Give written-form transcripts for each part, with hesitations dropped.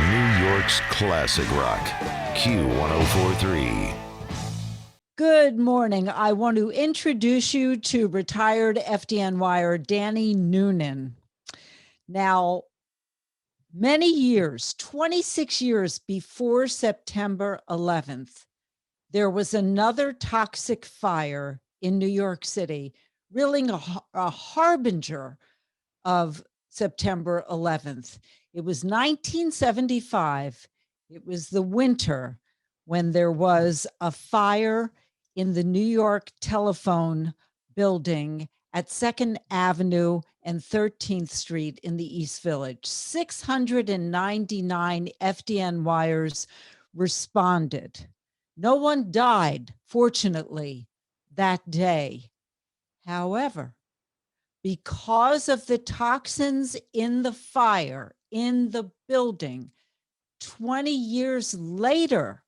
New York's classic rock, Q1043. Good morning. I want to introduce you to retired FDNY'er Danny Noonan. Now, many years, 26 years before September 11th, there was another toxic fire in New York City, really a harbinger of September 11th. It was 1975. It was the winter when there was a fire in the New York telephone building at 2nd Avenue and 13th Street in the East Village. 699 FDNY'ers responded. No one died, fortunately, that day. However, because of the toxins in the fire in the building, 20 years later,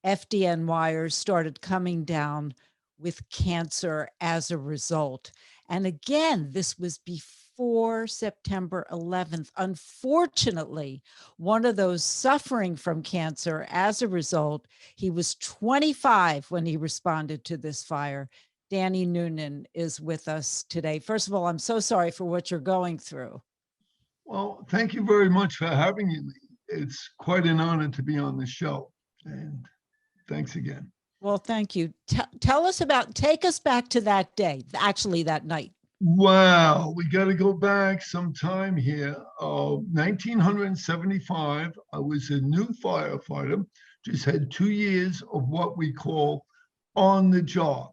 FDNY'ers started coming down with cancer as a result. And again, this was before September 11th. Unfortunately, one of those suffering from cancer as a result, he was 25 when he responded to this fire. Danny Noonan is with us today. First of all, I'm so sorry for what you're going through. Well, thank you very much for having me. It's quite an honor to be on the show. And thanks again. Well, thank you. Take us back to that day, actually that night. Wow, we got to go back some time here. 1975, I was a new firefighter, just had 2 years of what we call on the job.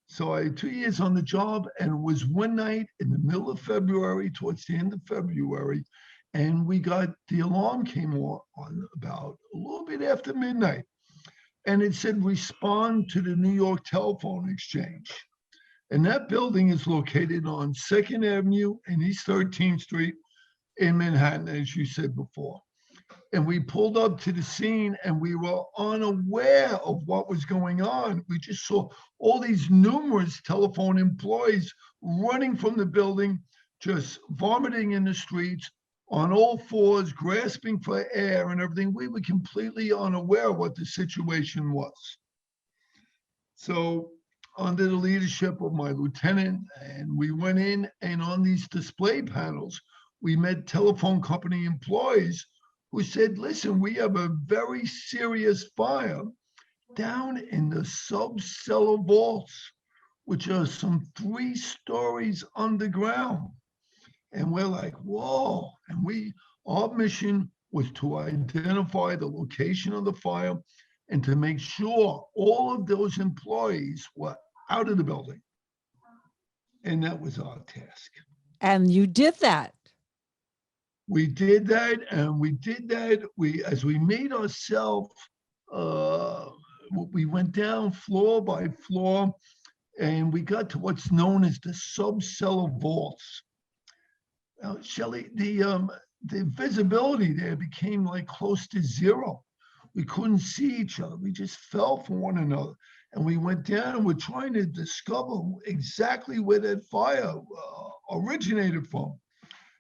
So I had 2 years on the job, and it was one night in the middle of February, towards the end of February, and the alarm came on about a little bit after midnight. And it said, respond to the New York Telephone Exchange. And that building is located on 2nd Avenue and East 13th Street in Manhattan, as you said before. And we pulled up to the scene and we were unaware of what was going on. We just saw all these numerous telephone employees running from the building, just vomiting in the streets, on all fours, grasping for air and everything. We were completely unaware of what the situation was. So under the leadership of my lieutenant, and we went in, and on these display panels, we met telephone company employees who said, listen, we have a very serious fire down in the sub-cellar vaults, which are some 3 stories underground. And we're like, whoa. And our mission was to identify the location of the fire and to make sure all of those employees were out of the building. And that was our task. And you did that. We did that, and as we made ourselves, we went down floor by floor, and we got to what's known as the sub-cellar vaults. Now, Shelley, the visibility there became like close to zero. We couldn't see each other. We just fell for one another. And we went down and we're trying to discover exactly where that fire originated from.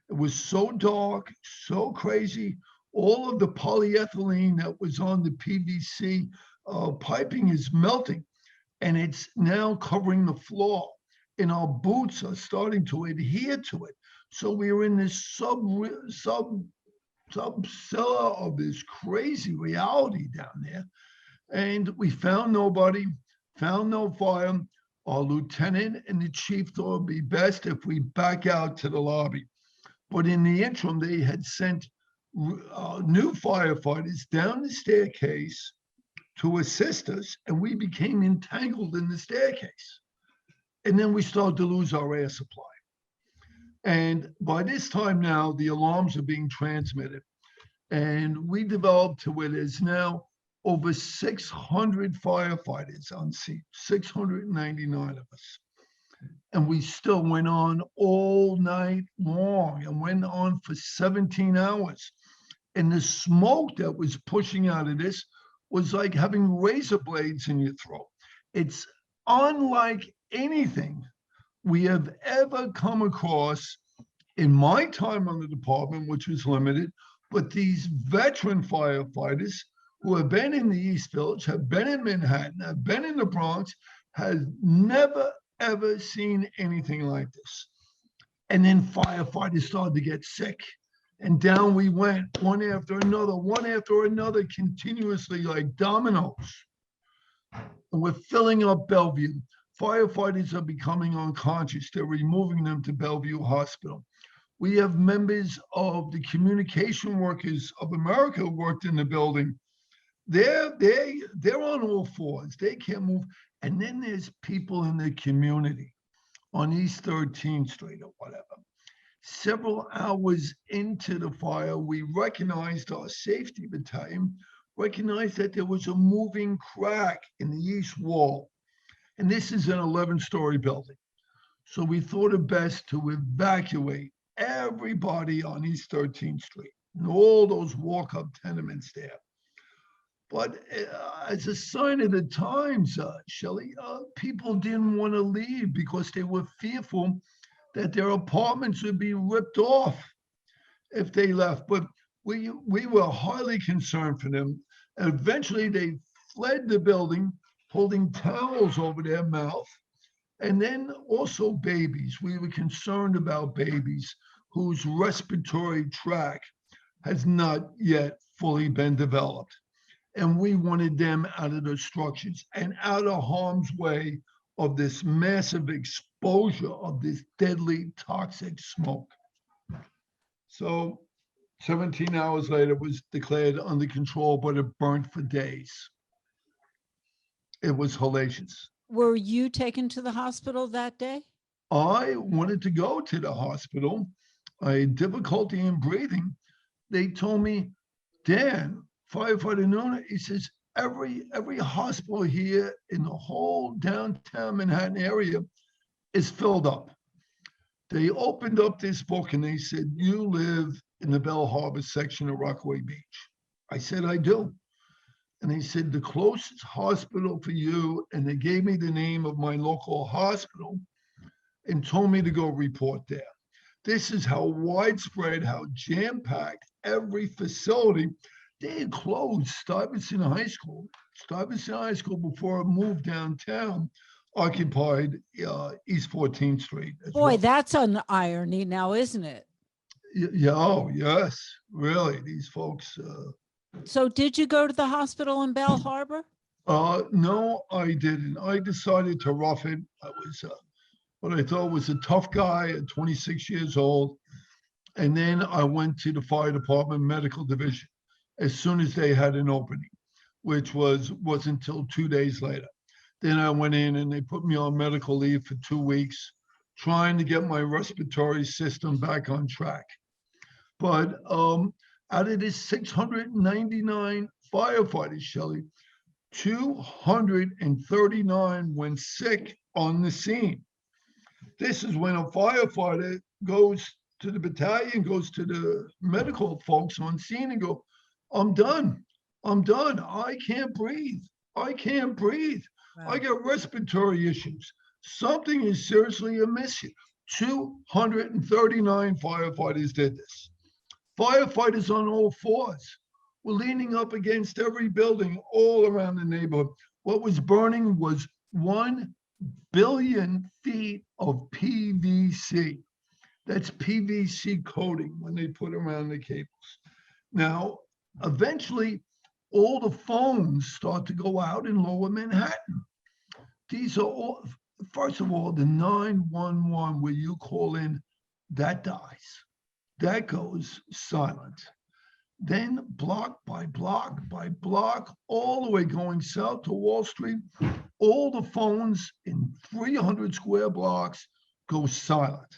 It was so dark, so crazy. All of the polyethylene that was on the PVC piping is melting, and it's now covering the floor. And our boots are starting to adhere to it. So we were in this sub-cellar of this crazy reality down there. And we found nobody, found no fire. Our lieutenant and the chief thought it'd be best if we back out to the lobby. But in the interim, they had sent new firefighters down the staircase to assist us, and we became entangled in the staircase. And then we started to lose our air supply. And by this time now, the alarms are being transmitted. And we developed to where there's now over 600 firefighters on scene, 699 of us. And we still went on all night long and went on for 17 hours. And the smoke that was pushing out of this was like having razor blades in your throat. It's unlike anything we have ever come across in my time on the department, which was limited, But these veteran firefighters who have been in the East Village, have been in Manhattan, have been in the Bronx, has never, ever seen anything like this. And then firefighters started to get sick. And down we went, one after another, continuously like dominoes. And we're filling up Bellevue. Firefighters are becoming unconscious. They're removing them to Bellevue Hospital. We have members of the Communication Workers of America who worked in the building. They're on all fours. They can't move. And then there's people in the community on East 13th Street or whatever. Several hours into the fire, we recognized, our safety battalion recognized that there was a moving crack in the east wall. And this is an 11-story building. So we thought it best to evacuate everybody on East 13th Street and all those walk-up tenements there. But as a sign of the times, Shelley, people didn't want to leave because they were fearful that their apartments would be ripped off if they left. But we were highly concerned for them. And eventually they fled the building, holding towels over their mouth. And then also babies. We were concerned about babies whose respiratory tract has not yet fully been developed. And we wanted them out of the structures and out of harm's way of this massive exposure of this deadly toxic smoke. So 17 hours later, it was declared under control, but it burnt for days. It was hellacious. Were you taken to the hospital that day? I wanted to go to the hospital. I had difficulty in breathing. They told me, Dan, Firefighter Noonan, he says, every hospital here in the whole downtown Manhattan area is filled up. They opened up this book and they said, you live in the Bell Harbor section of Rockaway Beach. I said, I do. And they said, the closest hospital for you, and they gave me the name of my local hospital and told me to go report there. This is how widespread, how jam-packed every facility. They had closed Stuyvesant High School. Stuyvesant High School, before it moved downtown, occupied East 14th Street. Boy, that's an irony now, isn't it? Yeah, oh, yes, really. These folks. So did you go to the hospital in Bell Harbor? No, I didn't. I decided to rough it. I was what I thought was a tough guy at 26 years old. And then I went to the fire department medical division as soon as they had an opening, which wasn't until 2 days later. Then I went in and they put me on medical leave for 2 weeks, trying to get my respiratory system back on track. But out of this 699 firefighters, Shelley, 239 went sick on the scene. This is when a firefighter goes to the battalion, goes to the medical folks on scene and go, I'm done. I can't breathe. Wow. I got respiratory issues. Something is seriously amiss here. 239 firefighters did this. Firefighters on all fours were leaning up against every building all around the neighborhood. What was burning was 1 billion feet of PVC. That's PVC coating when they put around the cables. Now, eventually, all the phones start to go out in lower Manhattan. These are all, first of all, the 911 where you call in, that dies. That goes silent. Then block by block by block, all the way going south to Wall Street, all the phones in 300 square blocks go silent.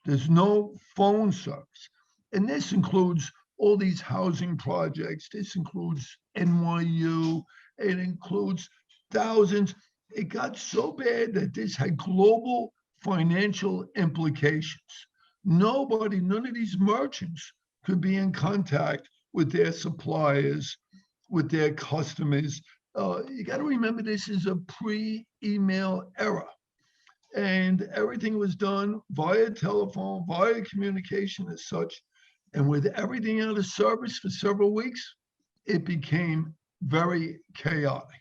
There's no phone service. And this includes all these housing projects. This includes NYU. It includes thousands. It got so bad that this had global financial implications. None of these merchants could be in contact with their suppliers, with their customers. You got to remember, this is a pre-email era. And everything was done via telephone, via communication as such. And with everything out of service for several weeks, it became very chaotic.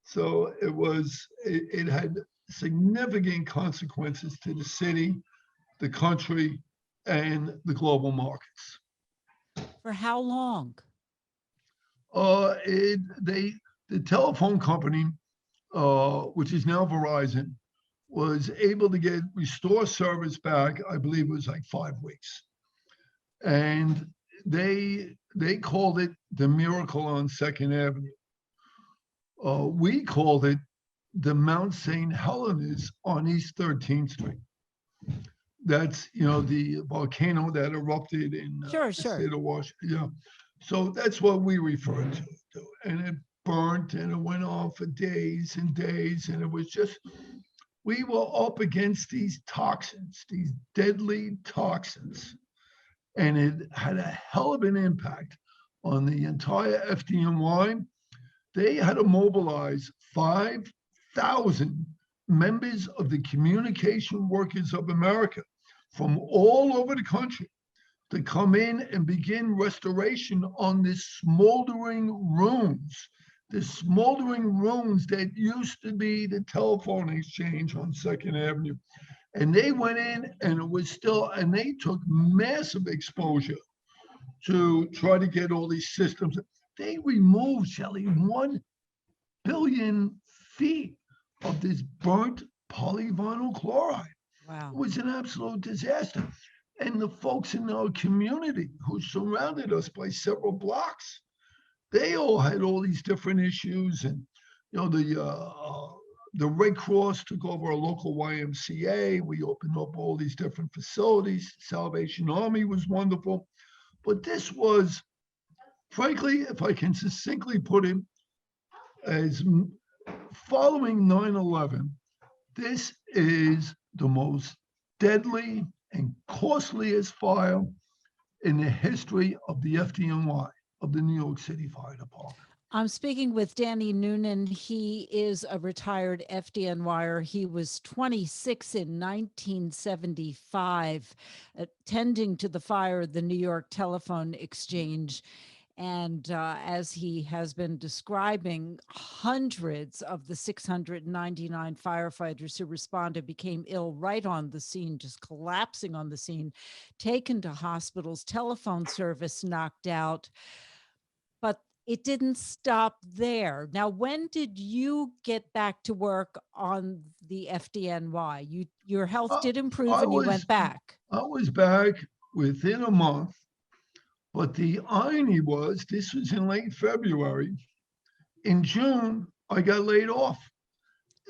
So it had significant consequences to the city, the country, and the global markets. For how long? The telephone company, which is now Verizon, was able to restore service back. I believe it was like 5 weeks, and they called it the miracle on Second Avenue. We called it the Mount St. Helens on East 13th Street. That's the volcano that erupted in Sure, the sure. state of Washington. Yeah, so that's what we refer to. And it burnt and it went on for days and days, and it was just we were up against these toxins, these deadly toxins, and it had a hell of an impact on the entire FDNY. They had to mobilize 5,000 members of the Communication Workers of America from all over the country to come in and begin restoration on this smoldering ruins that used to be the telephone exchange on Second Avenue. And they went in and they took massive exposure to try to get all these systems. They removed, Shelley, 1 billion feet of this burnt polyvinyl chloride. Wow. It was an absolute disaster. And the folks in our community who surrounded us by several blocks, they all had all these different issues. And, the Red Cross took over a local YMCA. We opened up all these different facilities. Salvation Army was wonderful. But this was, frankly, if I can succinctly put it, as following 9/11, this is the most deadly and costliest fire in the history of the FDNY, of the New York City Fire Department. I'm speaking with Danny Noonan. He is a retired FDNY'er. He was 26 in 1975, attending to the fire of the New York Telephone Exchange. And as he has been describing, hundreds of the 699 firefighters who responded became ill right on the scene, just collapsing on the scene, taken to hospitals, telephone service knocked out. But it didn't stop there. Now, when did you get back to work on the FDNY? Your health did improve and you went back. I was back within a month. But the irony was, this was in late February. In June, I got laid off.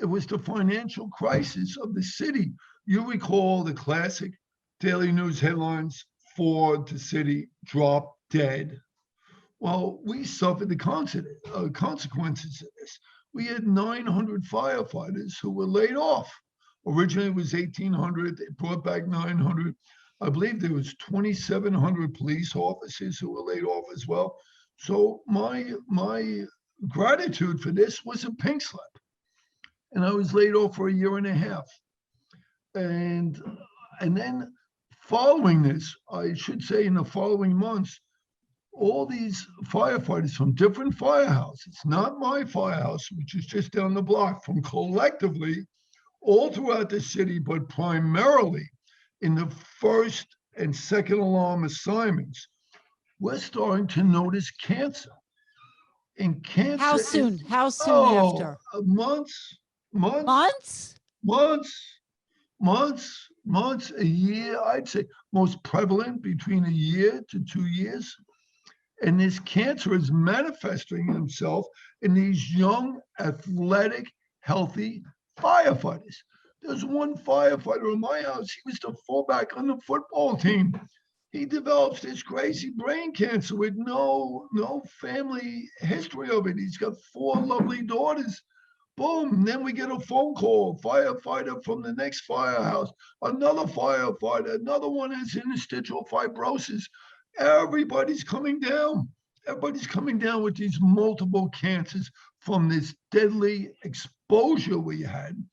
It was the financial crisis of the city. You recall the classic daily news headlines, Ford to city, drop dead. Well, we suffered the consequences of this. We had 900 firefighters who were laid off. Originally, it was 1,800. They brought back 900. I believe there was 2,700 police officers who were laid off as well. So my gratitude for this was a pink slip. And I was laid off for 1.5 years. And then following this, I should say in the following months, all these firefighters from different firehouses, not my firehouse, which is just down the block, from collectively all throughout the city, but primarily in the first and second alarm assignments, we're starting to notice cancer. And cancer. How soon? How soon after? Months, a year. I'd say most prevalent between 1 year to 2 years. And this cancer is manifesting itself in these young, athletic, healthy firefighters. There's one firefighter in my house. He was the fullback on the football team. He develops this crazy brain cancer with no family history of it. He's got 4 lovely daughters. Boom, then we get a phone call, firefighter from the next firehouse, another firefighter, another one has interstitial fibrosis. Everybody's coming down. Everybody's coming down with these multiple cancers from this deadly exposure we had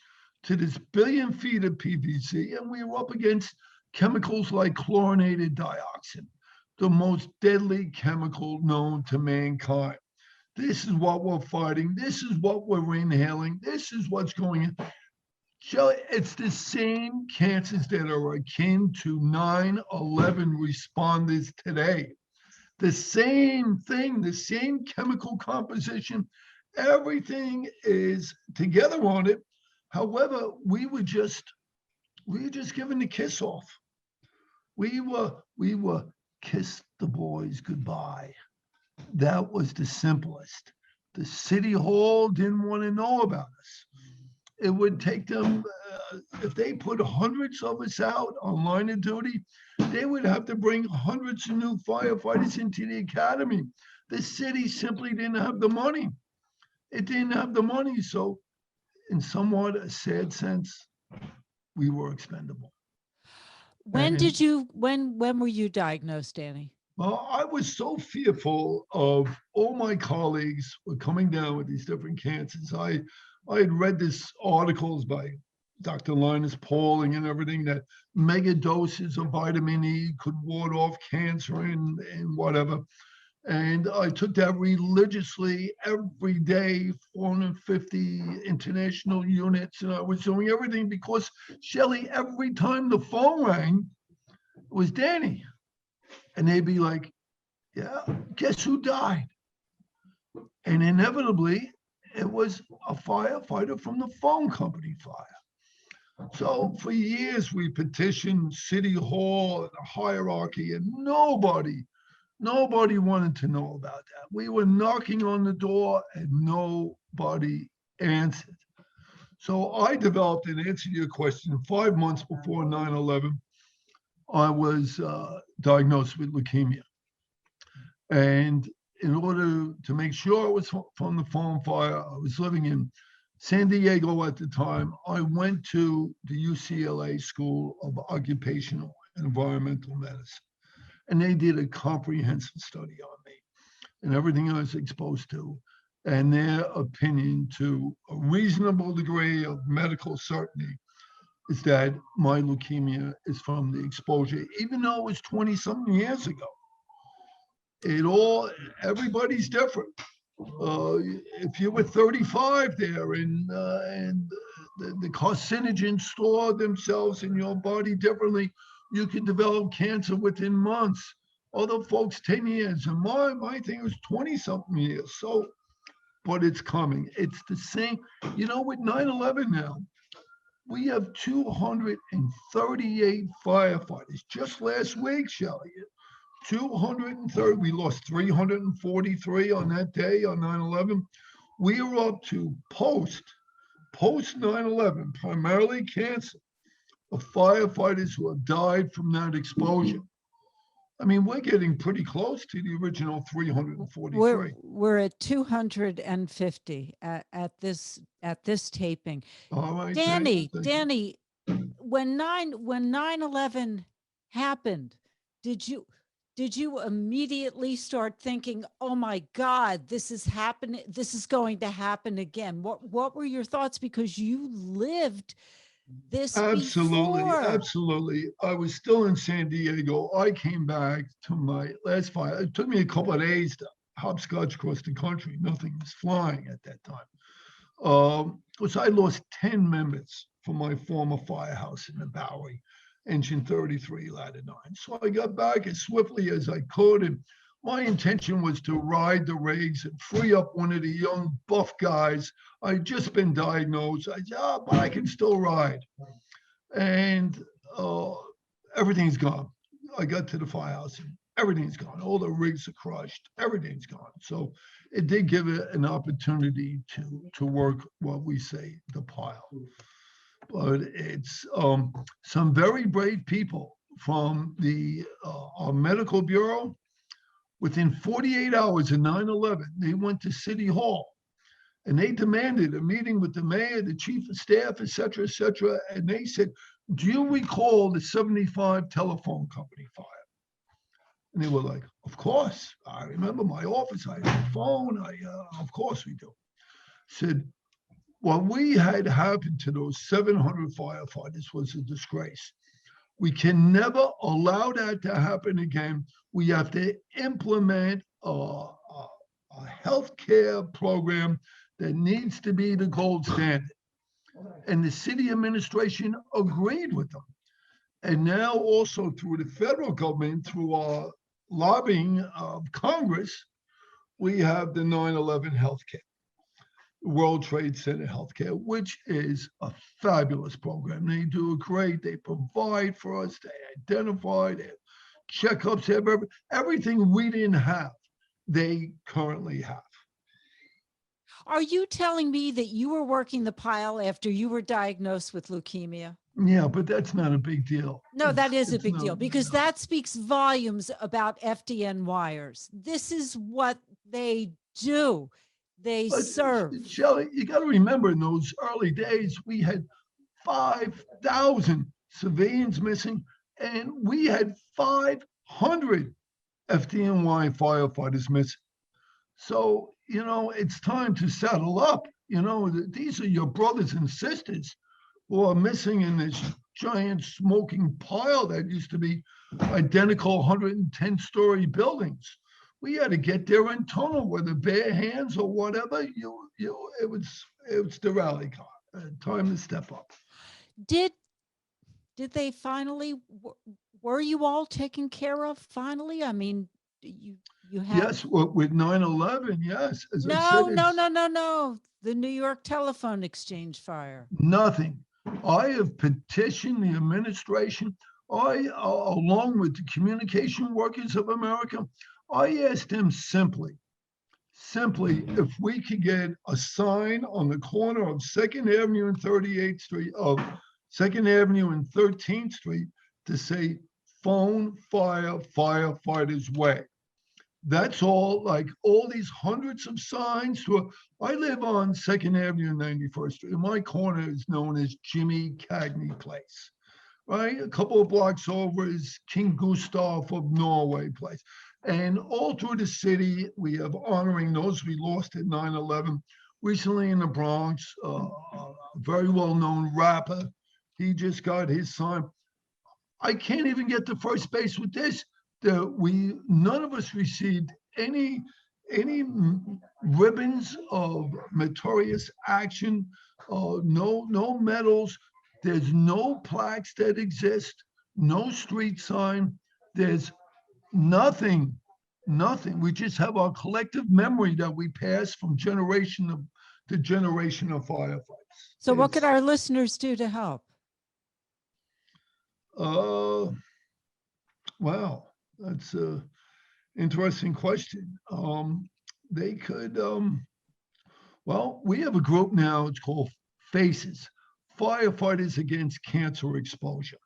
to this 1 billion feet of PVC, and we were up against chemicals like chlorinated dioxin, the most deadly chemical known to mankind. This is what we're fighting. This is what we're inhaling. This is what's going in. Shelley, it's the same cancers that are akin to 9/11 responders today. The same thing, the same chemical composition, everything is together on it. However, we were just given the kiss off. We were kiss the boys goodbye. That was the simplest. The city hall didn't want to know about us. It would take them, if they put hundreds of us out on line of duty, they would have to bring hundreds of new firefighters into the academy. The city simply didn't have the money. It didn't have the money. So in somewhat a sad sense, we were expendable. When And- did you, when were you diagnosed, Danny? Well, I was so fearful of all my colleagues were coming down with these different cancers. I had read this articles by Dr. Linus Pauling and everything that mega doses of vitamin E could ward off cancer and whatever. And I took that religiously every day, 450 international units, and I was doing everything because, Shelley, every time the phone rang, it was Danny. And they'd be like, yeah, guess who died? And inevitably, it was a firefighter from the phone company fire. So for years, we petitioned City Hall and the hierarchy, and nobody wanted to know about that. We were knocking on the door and nobody answered. So I developed an answer to your question 5 months before 9/11. I was diagnosed with leukemia. And in order to make sure it was from the phone fire, I was living in San Diego at the time. I went to the UCLA School of Occupational and Environmental Medicine, and they did a comprehensive study on me and everything I was exposed to, and their opinion, to a reasonable degree of medical certainty, is that my leukemia is from the exposure, even though it was 20-something years ago. Everybody's different. If you were 35 there and the carcinogens store themselves in your body differently, you could develop cancer within months. Other folks, 10 years. And my thing was 20-something years. So, but it's coming. It's the same. You know, with 9/11 now, we have 238 firefighters. Just last week, Shelley, 230. We lost 343 on that day on 9/11. We are up to post 9/11, primarily cancer, of firefighters who have died from that exposure. I mean, we're getting pretty close to the original 343. We're at 250 at this taping. All right, Danny, thank you. Danny, when 9/11 happened, did you immediately start thinking, "Oh my God, this is happening. This is going to happen again"? What were your thoughts, because you lived this Absolutely, before? absolutely. I was still in San Diego. I came back to my last fire. It took me a couple of days to hopscotch across the country. Nothing was flying at that time. Because I lost 10 members from my former firehouse in the Bowery, engine 33, ladder 9. So I got back as swiftly as I could, and my intention was to ride the rigs and free up one of the young buff guys. I'd just been diagnosed. I said, but I can still ride. And everything's gone. I got to the firehouse and everything's gone. All the rigs are crushed. Everything's gone. So it did give it an opportunity to work what we say, the pile. But it's some very brave people from our medical bureau. Within 48 hours of 9/11, they went to City Hall and they demanded a meeting with the mayor, the chief of staff, et cetera, and they said, "Do you recall the 75 telephone company fire?" And they were like, "Of course. I remember my office. I had a phone. Of course we do." Said, what we had happened to those 700 firefighters was a disgrace. We can never allow that to happen again. We have to implement a healthcare program that needs to be the gold standard. And the city administration agreed with them. And now also through the federal government, through our lobbying of Congress, we have the 9/11 healthcare, World Trade Center healthcare, which is a fabulous program. They do great. They provide for us. They identify. They have checkups. They have everything we didn't have. They currently have. Are you telling me that you were working the pile after you were diagnosed with leukemia? Yeah, but that's not a big deal. No, that is a It's big not- deal because that speaks volumes about FDNY'ers. This is what they do. They But serve. Shelley, you got to remember in those early days, we had 5,000 civilians missing, and we had 500 FDNY firefighters missing. So, it's time to settle up. These are your brothers and sisters who are missing in this giant smoking pile that used to be identical 110-story buildings. We had to get there in tunnel, whether bare hands or whatever. It was the rally call. Time to step up. Did they finally, were you all taken care of finally? I mean, you have. Yes, with 9/11, yes. As I No, said, no. The New York telephone exchange fire. nothing. I have petitioned the administration. Along with the Communication Workers of America, I asked them simply, if we could get a sign on the corner of 2nd Avenue and 38th Street, of 2nd Avenue and 13th Street, to say phone fire firefighters way. That's all, like all these hundreds of signs. I live on 2nd Avenue and 91st Street. My corner is known as Jimmy Cagney Place, right? A couple of blocks over is King Gustav of Norway Place. And all through the city, we have honoring those we lost at 9/11. Recently in the Bronx, a very well-known rapper, he just got his sign. I can't even get to first base with this. None of us received any ribbons of meritorious action, no medals. There's no plaques that exist, no street sign. There's nothing. We just have our collective memory that we pass from generation to generation of firefighters. So what could our listeners do to help? Wow. That's an interesting question. They could, we have a group now, it's called FACES, Firefighters Against Cancer Exposure.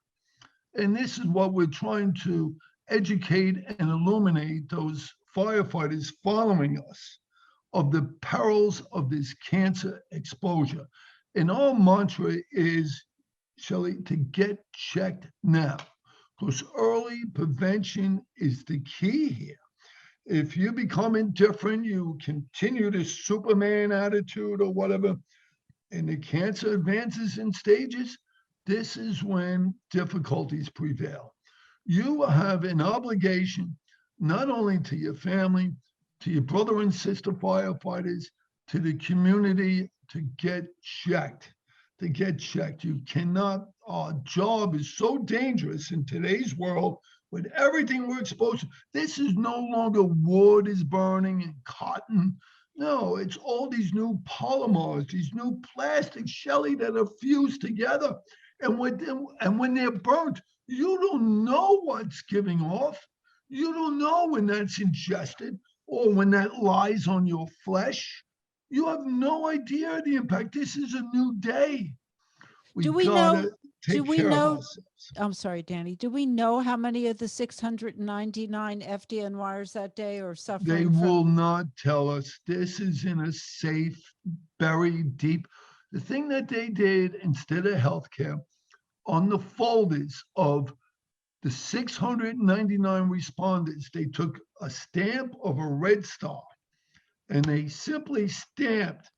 And this is what we're trying to educate and illuminate those firefighters following us of the perils of this cancer exposure. And our mantra is, Shelley, to get checked now. Because early prevention is the key here. If you become indifferent, you continue this Superman attitude or whatever, and the cancer advances in stages, this is when difficulties prevail. You have an obligation, not only to your family, to your brother and sister firefighters, to the community, to get checked. You cannot, our job is so dangerous in today's world with everything we're exposed to. This is no longer wood is burning and cotton. No, it's all these new polymers, these new plastics, Shelley, that are fused together. And when they're burnt, you don't know what's giving off. You don't know when that's ingested or when that lies on your flesh. You have no idea the impact. This is a new day. Do we know? I'm sorry, Danny. Do we know how many of the 699 FDNY'ers that day are suffering? They will not tell us. This is in a safe, buried deep. The thing that they did instead of healthcare, on the folders of the 699 responders, they took a stamp of a red star and they simply stamped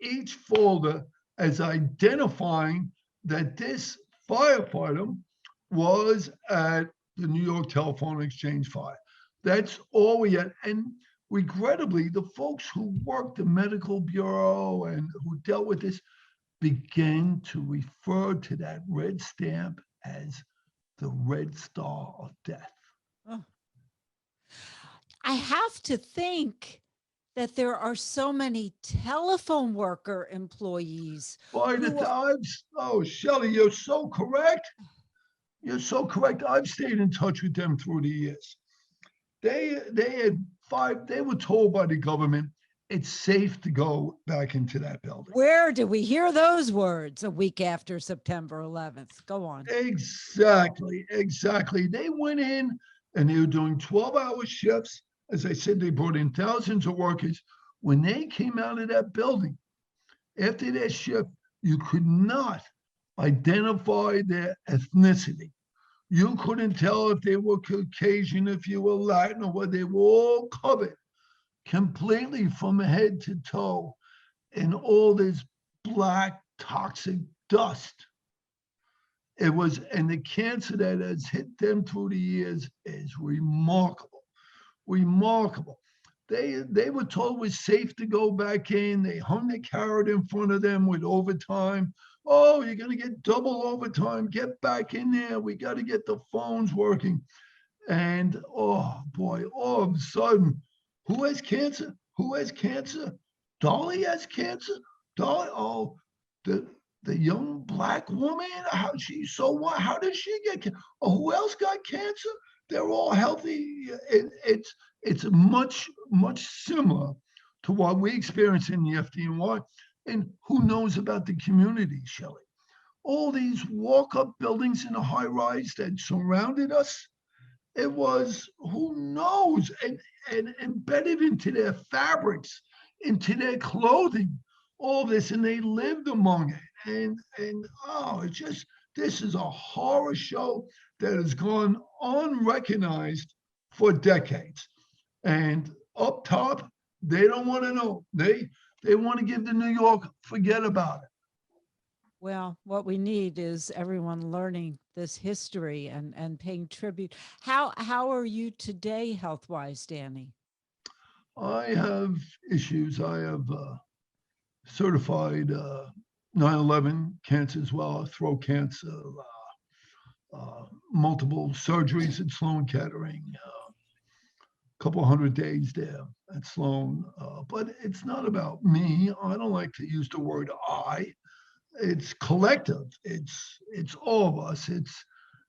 each folder as identifying that this firefighter was at the New York Telephone Exchange fire. That's all we had. And regrettably, the folks who worked the medical bureau and who dealt with this began to refer to that red stamp as the red star of death. Oh. I have to think that there are so many telephone worker employees. By the who are- times, oh, Shelley, you're so correct. You're so correct. I've stayed in touch with them through the years. They were told by the government it's safe to go back into that building. Where did we hear those words a week after September 11th? Go on. Exactly. They went in and they were doing 12-hour shifts. As I said, they brought in thousands of workers. When they came out of that building, after their shift, you could not identify their ethnicity. You couldn't tell if they were Caucasian, if you were Latin, or what. They were all covered completely from head to toe in all this black toxic dust. It was, and the cancer that has hit them through the years is remarkable. They were told it was safe to go back in. They hung the carrot in front of them with overtime. Oh, you're going to get double overtime. Get back in there. We got to get the phones working. And oh boy, all of a sudden, who has cancer? Who has cancer? Dolly has cancer. Dolly, oh, the young black woman. How she? So what? How did she get cancer? Oh, who else got cancer? They're all healthy. It's much similar to what we experience in the FDNY. And who knows about the community, Shelley? All these walk-up buildings in the high rise that surrounded us. It was, who knows, and embedded into their fabrics, into their clothing, all this, and they lived among it. And oh, it's just, this is a horror show that has gone unrecognized for decades. And up top, they don't want to know. They want to give to New York, forget about it. Well, what we need is everyone learning this history and paying tribute. How are you today health-wise, Danny? I have issues. I have certified 9/11 cancer as well, throat cancer, multiple surgeries at Sloan Kettering, a couple hundred days there at Sloan. But it's not about me. I don't like to use the word I. It's collective. It's all of us.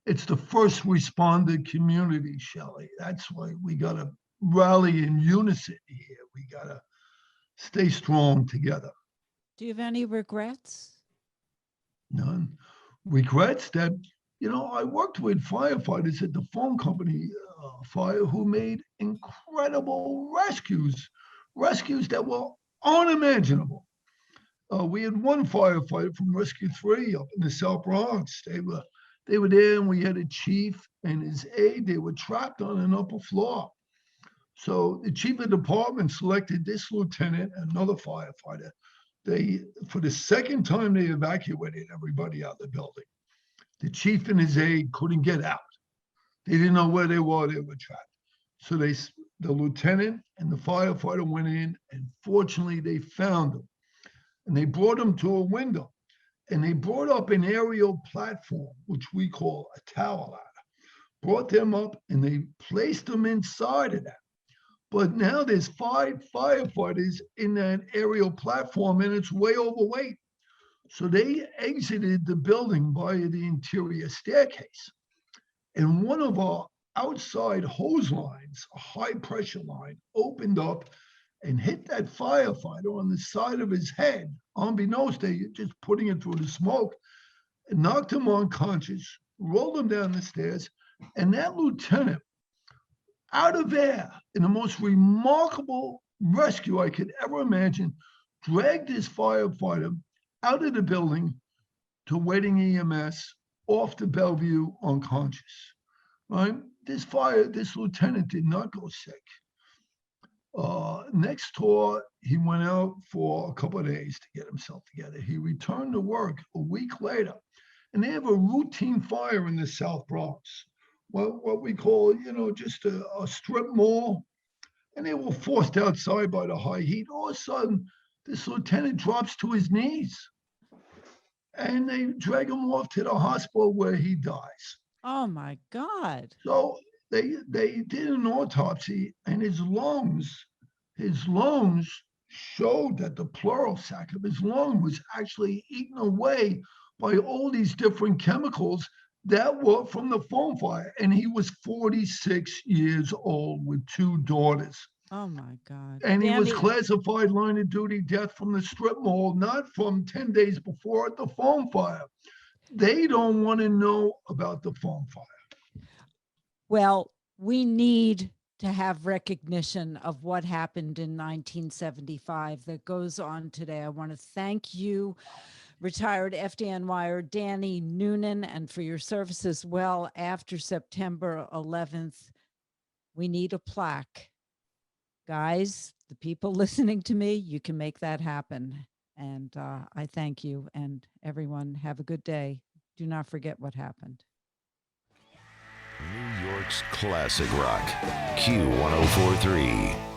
It's the first responder community, Shelley. That's why we gotta rally in unison here. We gotta stay strong together. Do you have any regrets? None. Regrets that, I worked with firefighters at the phone company, fire, who made incredible rescues that were unimaginable. We had one firefighter from Rescue 3 up in the South Bronx. They were there, and we had a chief and his aide. They were trapped on an upper floor. So the chief of the department selected this lieutenant, another firefighter. For the second time, they evacuated everybody out of the building. The chief and his aide couldn't get out. They didn't know where they were. They were trapped. So the lieutenant and the firefighter went in, and fortunately, they found them. And they brought them to a window, and they brought up an aerial platform, which we call a tower ladder, brought them up, and they placed them inside of that. But now there's 5 firefighters in that aerial platform, and it's way overweight. So they exited the building via the interior staircase. And one of our outside hose lines, a high pressure line, opened up and hit that firefighter on the side of his head, unbeknownst to you, just putting it through the smoke, and knocked him unconscious, rolled him down the stairs, and that lieutenant, out of air, in the most remarkable rescue I could ever imagine, dragged this firefighter out of the building to waiting EMS off to Bellevue unconscious. Right? This lieutenant did not go sick. Next tour, he went out for a couple of days to get himself together. He returned to work a week later, and they have a routine fire in the South Bronx, what we call, just a strip mall, and they were forced outside by the high heat. All of a sudden, this lieutenant drops to his knees, and they drag him off to the hospital where he dies. Oh my God. So they did an autopsy, and his lungs showed that the pleural sac of his lung was actually eaten away by all these different chemicals that were from the foam fire. And he was 46 years old with 2 daughters. Oh my God. And he was Danny, classified line of duty death from the strip mall, not from 10 days before at the foam fire. They don't want to know about the foam fire. well, we need to have recognition of what happened in 1975 that goes on today. I want to thank you, retired FDNY'er Danny Noonan, and for your service as well after September 11th. We need a plaque. Guys, the people listening to me, you can make that happen. And I thank you, and everyone have a good day. Do not forget what happened. New York's classic rock, Q1043.